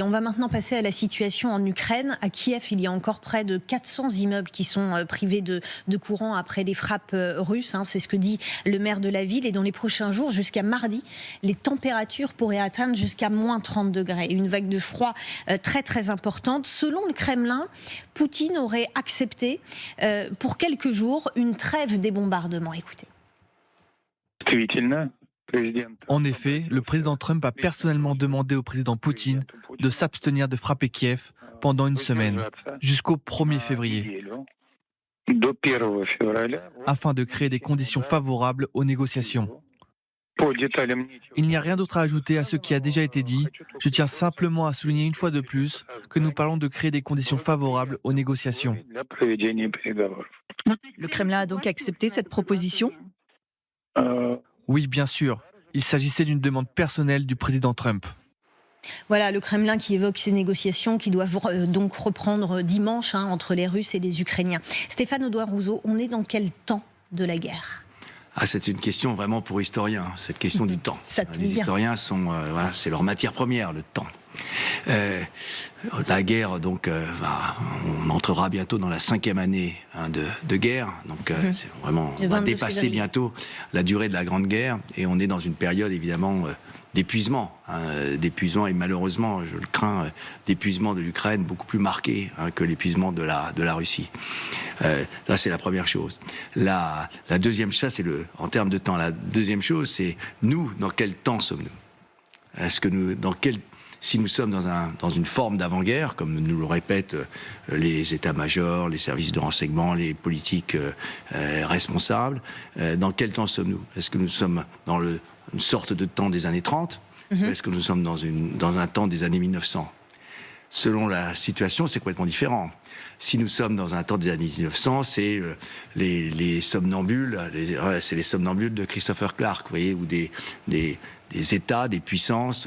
On va maintenant passer à la situation en Ukraine. À Kiev, il y a encore près de 400 immeubles qui sont privés de courant après les frappes russes. C'est ce que dit le maire de la ville. Et dans les prochains jours, jusqu'à mardi, les températures pourraient atteindre jusqu'à moins 30 degrés. Une vague de froid très très importante. Selon le Kremlin, Poutine aurait accepté pour quelques jours une trêve des bombardements. Écoutez. En effet, le président Trump a personnellement demandé au président Poutine de s'abstenir de frapper Kiev pendant une semaine, jusqu'au 1er février, afin de créer des conditions favorables aux négociations. Il n'y a rien d'autre à ajouter à ce qui a déjà été dit. Je tiens simplement à souligner une fois de plus que nous parlons de créer des conditions favorables aux négociations. Le Kremlin a donc accepté cette proposition ? Oui, bien sûr. Il s'agissait d'une demande personnelle du président Trump. Voilà, le Kremlin qui évoque ces négociations qui doivent donc reprendre dimanche entre les Russes et les Ukrainiens. Stéphane Audouin-Rousseau, on est dans quel temps de la guerre ? C'est une question vraiment pour historiens, cette question du temps. Les historiens c'est leur matière première, le temps. La guerre, donc, on entrera bientôt dans la 5e année de guerre. Donc, c'est vraiment, on va dépasser bientôt la durée de la Grande Guerre, et on est dans une période évidemment d'épuisement, et malheureusement, je le crains, d'épuisement de l'Ukraine beaucoup plus marqué que l'épuisement de la Russie. Ça, c'est la première chose. La deuxième chose, en termes de temps. La deuxième chose, c'est nous, dans quel temps sommes-nous ? Si nous sommes dans une forme d'avant-guerre, comme nous le répètent les états-majors, les services de renseignement, les politiques responsables, dans quel temps sommes-nous ? Est-ce que nous sommes dans une sorte de temps des années 30 ou est-ce que nous sommes dans un temps des années 1900 ? Selon la situation, c'est complètement différent. Si nous sommes dans un temps des années 1900, c'est les somnambules, c'est les somnambules de Christopher Clark, vous voyez, où des États, des puissances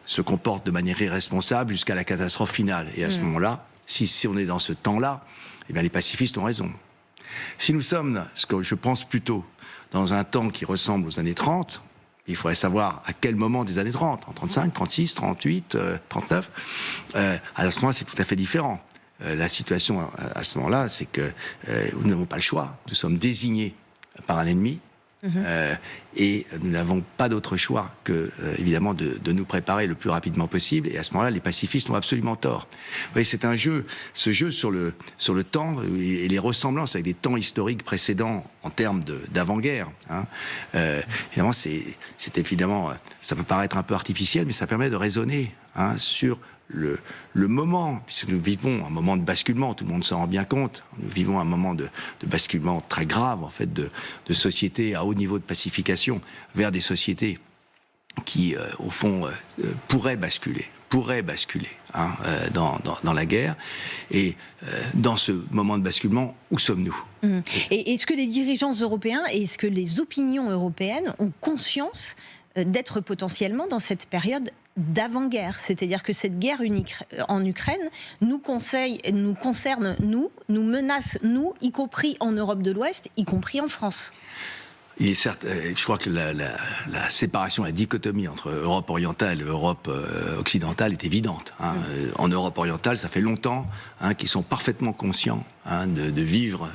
se comportent de manière irresponsable jusqu'à la catastrophe finale. Et à ce moment-là, si on est dans ce temps-là, eh bien les pacifistes ont raison. Si nous sommes, ce que je pense plutôt, dans un temps qui ressemble aux années 30, il faudrait savoir à quel moment des années 30, en 35, 36, 38, 39, à ce moment-là, c'est tout à fait différent. La situation à ce moment-là, c'est que nous n'avons pas le choix. Nous sommes désignés par un ennemi, et nous n'avons pas d'autre choix que, évidemment, de nous préparer le plus rapidement possible. Et à ce moment-là, les pacifistes ont absolument tort. Vous voyez, c'est ce jeu sur le temps et les ressemblances avec des temps historiques précédents en termes d'avant-guerre. Évidemment, évidemment, ça peut paraître un peu artificiel, mais ça permet de raisonner sur le moment, puisque nous vivons un moment de basculement, tout le monde s'en rend bien compte, nous vivons un moment de basculement très grave, en fait, de sociétés à haut niveau de pacification vers des sociétés qui, au fond, pourraient basculer dans la guerre. Et dans ce moment de basculement, où sommes-nous ? Et est-ce que les dirigeants européens et est-ce que les opinions européennes ont conscience d'être potentiellement dans cette période d'avant-guerre, c'est-à-dire que cette guerre en Ukraine nous concerne, nous menace, nous, y compris en Europe de l'Ouest, y compris en France. Et certes, je crois que la séparation, la dichotomie entre Europe orientale et Europe occidentale est évidente. En Europe orientale, ça fait longtemps qu'ils sont parfaitement conscients de vivre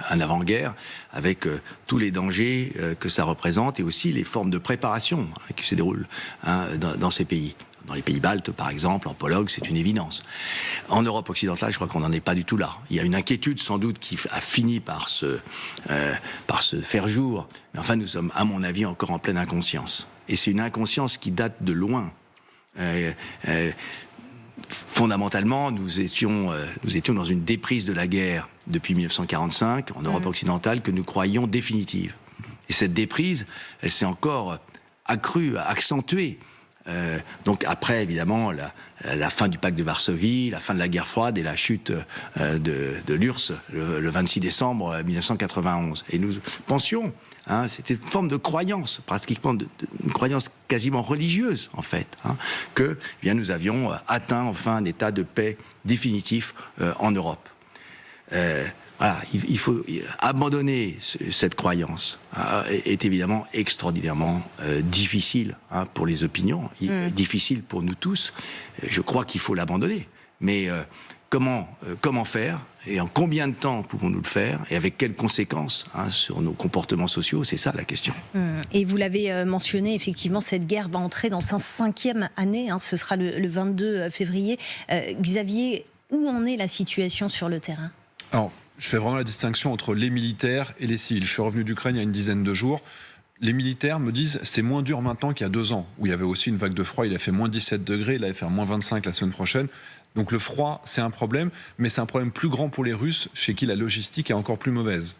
un avant-guerre avec tous les dangers que ça représente et aussi les formes de préparation qui se déroulent dans ces pays. Dans les pays baltes, par exemple, en Pologne, c'est une évidence. En Europe occidentale, je crois qu'on n'en est pas du tout là. Il y a une inquiétude, sans doute, qui a fini par se faire jour. Mais enfin, nous sommes, à mon avis, encore en pleine inconscience. Et c'est une inconscience qui date de loin. Fondamentalement, nous étions dans une déprise de la guerre depuis 1945, en Europe occidentale, que nous croyions définitive. Et cette déprise, elle s'est encore accrue, accentuée. Donc après, évidemment, la fin du pacte de Varsovie, la fin de la guerre froide et la chute de l'URSS le 26 décembre 1991. Et nous pensions, c'était une forme de croyance, pratiquement une croyance quasiment religieuse, en fait, que nous avions atteint enfin un état de paix définitif en Europe. voilà, il faut abandonner cette croyance. Est évidemment extraordinairement difficile pour les opinions, difficile pour nous tous. Je crois qu'il faut l'abandonner. Mais comment faire et en combien de temps pouvons-nous le faire et avec quelles conséquences sur nos comportements sociaux, c'est ça la question. Et vous l'avez mentionné, effectivement, cette guerre va entrer dans sa 5e année, ce sera le 22 février. Xavier, où en est la situation sur le terrain ? Alors, je fais vraiment la distinction entre les militaires et les civils. Je suis revenu d'Ukraine il y a une dizaine de jours. Les militaires me disent c'est moins dur maintenant qu'il y a 2 ans, où il y avait aussi une vague de froid, il a fait moins 17 degrés, il va faire moins 25 la semaine prochaine. Donc le froid, c'est un problème, mais c'est un problème plus grand pour les Russes, chez qui la logistique est encore plus mauvaise.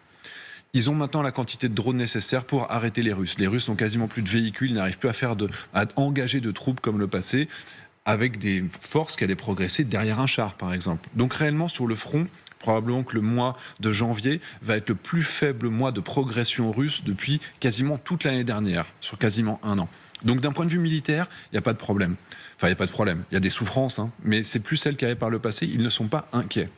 Ils ont maintenant la quantité de drones nécessaires pour arrêter les Russes. Les Russes n'ont quasiment plus de véhicules, ils n'arrivent plus à engager de troupes comme le passé, avec des forces qui allaient progresser derrière un char, par exemple. Donc réellement, sur le front, probablement que le mois de janvier va être le plus faible mois de progression russe depuis quasiment toute l'année dernière, sur quasiment 1 an. Donc d'un point de vue militaire, il n'y a pas de problème. Enfin, il n'y a pas de problème. Il y a des souffrances, mais c'est plus celles qu'il y avait par le passé. Ils ne sont pas inquiets.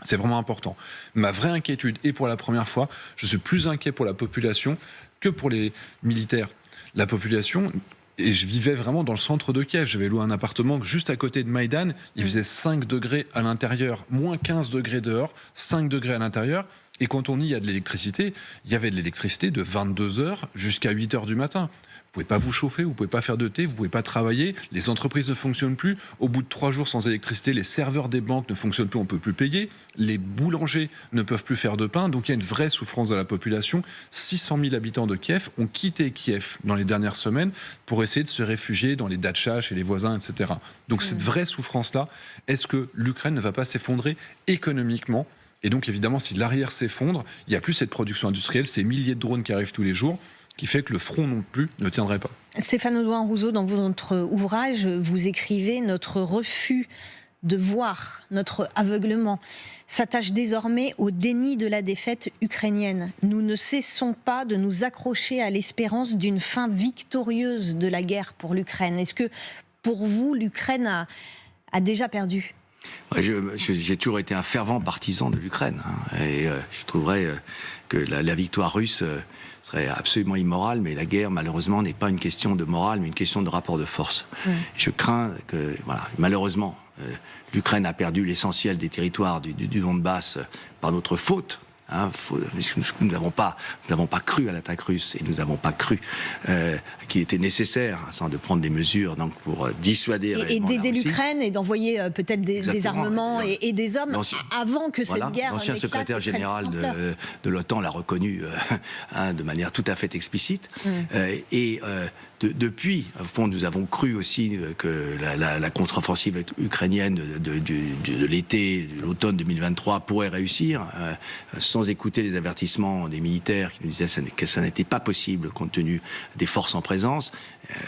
C'est vraiment important. Ma vraie inquiétude, et pour la première fois, je suis plus inquiet pour la population que pour les militaires. La population... Et je vivais vraiment dans le centre de Kiev. J'avais loué un appartement juste à côté de Maïdan. Il faisait 5 degrés à l'intérieur, moins 15 degrés dehors, 5 degrés à l'intérieur. Et quand on y a de l'électricité, il y avait de l'électricité de 22h jusqu'à 8h du matin. Vous pouvez pas vous chauffer, vous pouvez pas faire de thé, vous pouvez pas travailler, les entreprises ne fonctionnent plus. Au bout de 3 jours sans électricité, les serveurs des banques ne fonctionnent plus, on peut plus payer. Les boulangers ne peuvent plus faire de pain. Donc il y a une vraie souffrance de la population. 600 000 habitants de Kiev ont quitté Kiev dans les dernières semaines pour essayer de se réfugier dans les dachas chez les voisins, etc. Donc cette vraie souffrance-là, est-ce que l'Ukraine ne va pas s'effondrer économiquement ? Et donc évidemment, si l'arrière s'effondre, il n'y a plus cette production industrielle, ces milliers de drones qui arrivent tous les jours, qui fait que le front non plus ne tiendrait pas. Stéphane Audouin-Rousseau, dans votre ouvrage, vous écrivez « Notre refus de voir, notre aveuglement s'attache désormais au déni de la défaite ukrainienne. Nous ne cessons pas de nous accrocher à l'espérance d'une fin victorieuse de la guerre pour l'Ukraine. » Est-ce que, pour vous, l'Ukraine a déjà perdu ? J'ai toujours été un fervent partisan de l'Ukraine. Et je trouverais que la victoire russe serait absolument immorale, mais la guerre, malheureusement, n'est pas une question de morale, mais une question de rapport de force. Je crains que, malheureusement, l'Ukraine a perdu l'essentiel des territoires du Donbass par notre faute. Nous n'avons pas cru à l'attaque russe et nous n'avons pas cru qu'il était nécessaire de prendre des mesures donc pour dissuader et d'aider l'Ukraine et d'envoyer peut-être des armements et des hommes avant que cette guerre. L'ancien secrétaire général de l'OTAN l'a reconnu de manière tout à fait explicite. Depuis, au fond, nous avons cru aussi que la contre-offensive ukrainienne de l'été, de l'automne 2023 pourrait réussir, sans écouter les avertissements des militaires qui nous disaient que ça n'était pas possible compte tenu des forces en présence.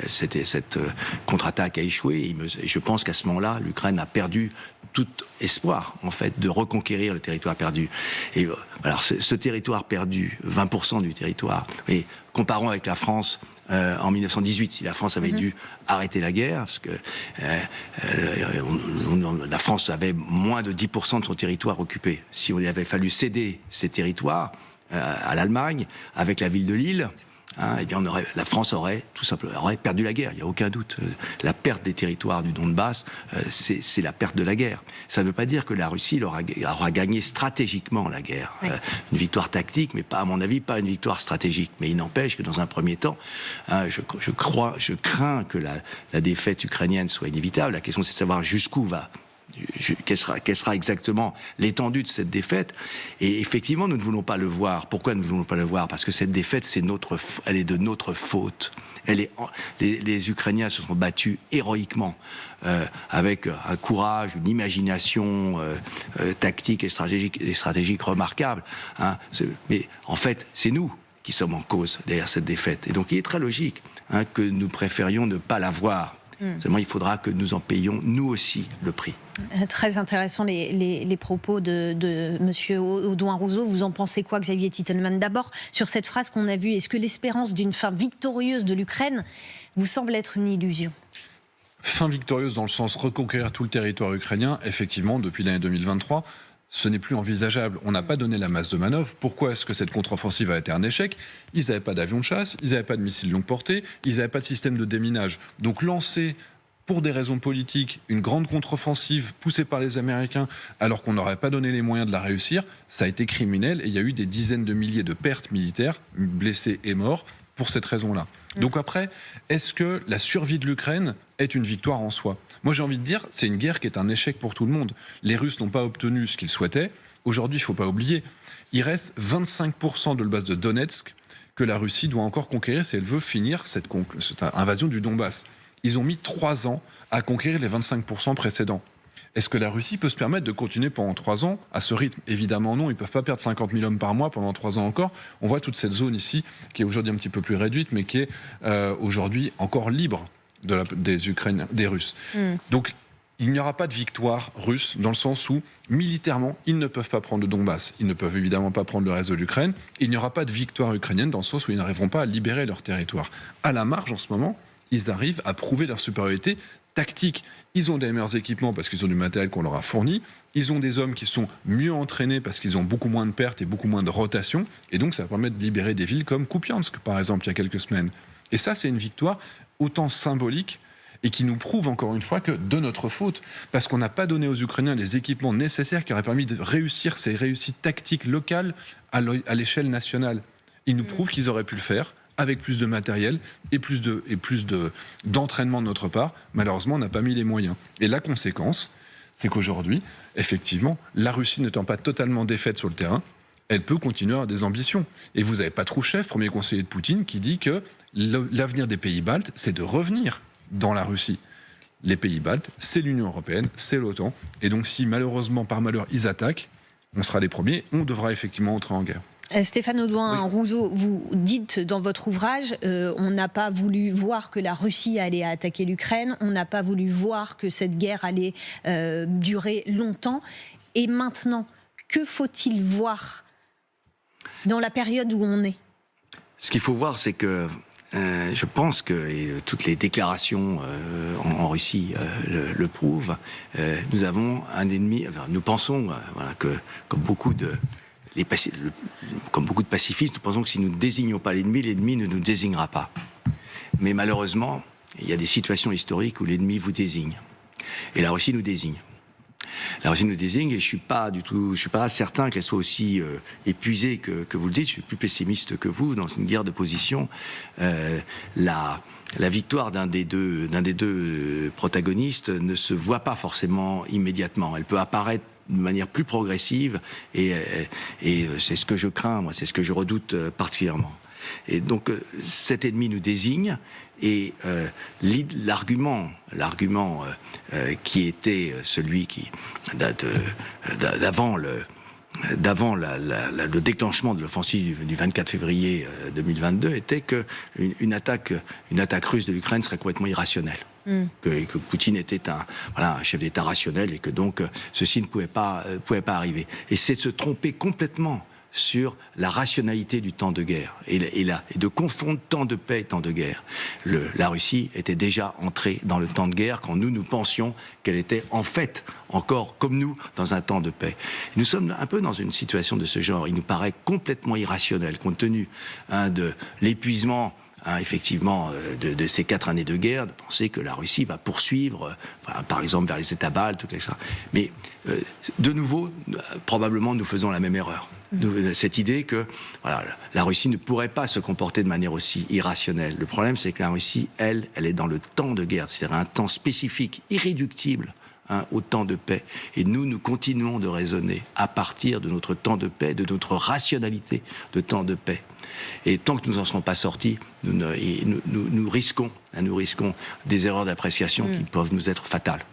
Cette contre-attaque a échoué et je pense qu'à ce moment-là, l'Ukraine a perdu tout espoir, en fait, de reconquérir le territoire perdu. Et alors, ce territoire perdu, 20% du territoire, et comparons avec la France en 1918, si la France avait dû arrêter la guerre, parce que la France avait moins de 10% de son territoire occupé. Si on avait fallu céder ces territoires à l'Allemagne, avec la ville de Lille, eh bien la France aurait tout simplement perdu la guerre, il n'y a aucun doute. La perte des territoires du Donbass, c'est la perte de la guerre. Ça ne veut pas dire que la Russie aura gagné stratégiquement la guerre. Oui. Une victoire tactique, mais pas, à mon avis, pas une victoire stratégique. Mais il n'empêche que dans un premier temps, je crains que la défaite ukrainienne soit inévitable. La question, c'est de savoir jusqu'où va. Quelle sera exactement l'étendue de cette défaite. Et effectivement, nous ne voulons pas le voir. Pourquoi nous ne voulons pas le voir ? Parce que cette défaite, elle est de notre faute. Les Ukrainiens se sont battus héroïquement, avec un courage, une imagination tactique et stratégique remarquable. Mais en fait, c'est nous qui sommes en cause derrière cette défaite. Et donc, il est très logique que nous préférions ne pas la voir. Seulement, il faudra que nous en payions, nous aussi, le prix. Très intéressant les propos de monsieur Audouin-Rousseau. Vous en pensez quoi, Xavier Titelman ? D'abord, sur cette phrase qu'on a vue, est-ce que l'espérance d'une fin victorieuse de l'Ukraine vous semble être une illusion ? Fin victorieuse dans le sens reconquérir tout le territoire ukrainien, effectivement, depuis l'année 2023. ce n'est plus envisageable. On n'a pas donné la masse de manœuvre. Pourquoi est-ce que cette contre-offensive a été un échec ? Ils n'avaient pas d'avions de chasse, ils n'avaient pas de missiles longue portée, ils n'avaient pas de système de déminage. Donc lancer, pour des raisons politiques, une grande contre-offensive poussée par les Américains, alors qu'on n'aurait pas donné les moyens de la réussir, ça a été criminel et il y a eu des dizaines de milliers de pertes militaires, blessés et morts, pour cette raison-là. Donc après, est-ce que la survie de l'Ukraine est une victoire en soi ? Moi, j'ai envie de dire, c'est une guerre qui est un échec pour tout le monde. Les Russes n'ont pas obtenu ce qu'ils souhaitaient. Aujourd'hui, il ne faut pas oublier, il reste 25% de l'oblast de Donetsk que la Russie doit encore conquérir si elle veut finir cette invasion du Donbass. Ils ont mis 3 ans à conquérir les 25% précédents. Est-ce que la Russie peut se permettre de continuer pendant 3 ans à ce rythme ? Évidemment non, ils ne peuvent pas perdre 50 000 hommes par mois pendant 3 ans encore. On voit toute cette zone ici, qui est aujourd'hui un petit peu plus réduite, mais qui est aujourd'hui encore libre des Ukrainiens, des Russes. Donc il n'y aura pas de victoire russe, dans le sens où, militairement, ils ne peuvent pas prendre le Donbass. Ils ne peuvent évidemment pas prendre le reste de l'Ukraine. Il n'y aura pas de victoire ukrainienne, dans le sens où ils n'arriveront pas à libérer leur territoire. À la marge, en ce moment, ils arrivent à prouver leur supériorité tactique. Ils ont des meilleurs équipements parce qu'ils ont du matériel qu'on leur a fourni. Ils ont des hommes qui sont mieux entraînés parce qu'ils ont beaucoup moins de pertes et beaucoup moins de rotation. Et donc, ça va permettre de libérer des villes comme Kupiansk, par exemple, il y a quelques semaines. Et ça, c'est une victoire autant symbolique et qui nous prouve encore une fois que de notre faute, parce qu'on n'a pas donné aux Ukrainiens les équipements nécessaires qui auraient permis de réussir ces réussites tactiques locales à l'échelle nationale. Ils nous prouvent qu'ils auraient pu le faire avec plus de matériel et plus d'entraînement de notre part. Malheureusement, on n'a pas mis les moyens. Et la conséquence, c'est qu'aujourd'hui, effectivement, la Russie n'étant pas totalement défaite sur le terrain, elle peut continuer à avoir des ambitions. Et vous avez Patroushev, premier conseiller de Poutine, qui dit que l'avenir des pays baltes, c'est de revenir dans la Russie. Les pays baltes, c'est l'Union européenne, c'est l'OTAN. Et donc, si malheureusement, par malheur, ils attaquent, on sera les premiers, on devra effectivement entrer en guerre. Stéphane Audouin-Rousseau, vous dites dans votre ouvrage, on n'a pas voulu voir que la Russie allait attaquer l'Ukraine, on n'a pas voulu voir que cette guerre allait durer longtemps. Et maintenant, que faut-il voir dans la période où on est ? Ce qu'il faut voir, c'est que je pense que toutes les déclarations en Russie le prouvent. Nous avons un ennemi. Nous pensons que, comme beaucoup de pacifistes, nous pensons que si nous ne désignons pas l'ennemi ne nous désignera pas. Mais malheureusement, il y a des situations historiques où l'ennemi vous désigne. Et la Russie nous désigne. La Russie nous désigne et je suis pas certain qu'elle soit aussi épuisée que vous le dites. Je suis plus pessimiste que vous dans une guerre de position. La victoire d'un des deux protagonistes ne se voit pas forcément immédiatement. Elle peut apparaître de manière plus progressive et c'est ce que je crains, moi, c'est ce que je redoute particulièrement. Et donc cet ennemi nous désigne et l'argument qui était celui qui date d'avant le déclenchement de l'offensive du 24 février 2022 était que une attaque russe de l'Ukraine serait complètement irrationnelle. Que Poutine était un chef d'État rationnel et que donc ceci ne pouvait pas arriver. Et c'est se tromper complètement sur la rationalité du temps de guerre et de confondre temps de paix et temps de guerre. La Russie était déjà entrée dans le temps de guerre quand nous pensions qu'elle était en fait encore comme nous dans un temps de paix. Nous sommes un peu dans une situation de ce genre. Il nous paraît complètement irrationnel compte tenu de l'épuisement effectivement de ces 4 années de guerre, de penser que la Russie va poursuivre, par exemple vers les États baltes, tout ça. Mais de nouveau, probablement nous faisons la même erreur. Cette idée que la Russie ne pourrait pas se comporter de manière aussi irrationnelle. Le problème, c'est que la Russie, elle est dans le temps de guerre, c'est-à-dire un temps spécifique, irréductible au temps de paix. Et nous continuons de raisonner à partir de notre temps de paix, de notre rationalité de temps de paix. Et tant que nous n'en serons pas sortis, nous risquons des erreurs d'appréciation qui peuvent nous être fatales.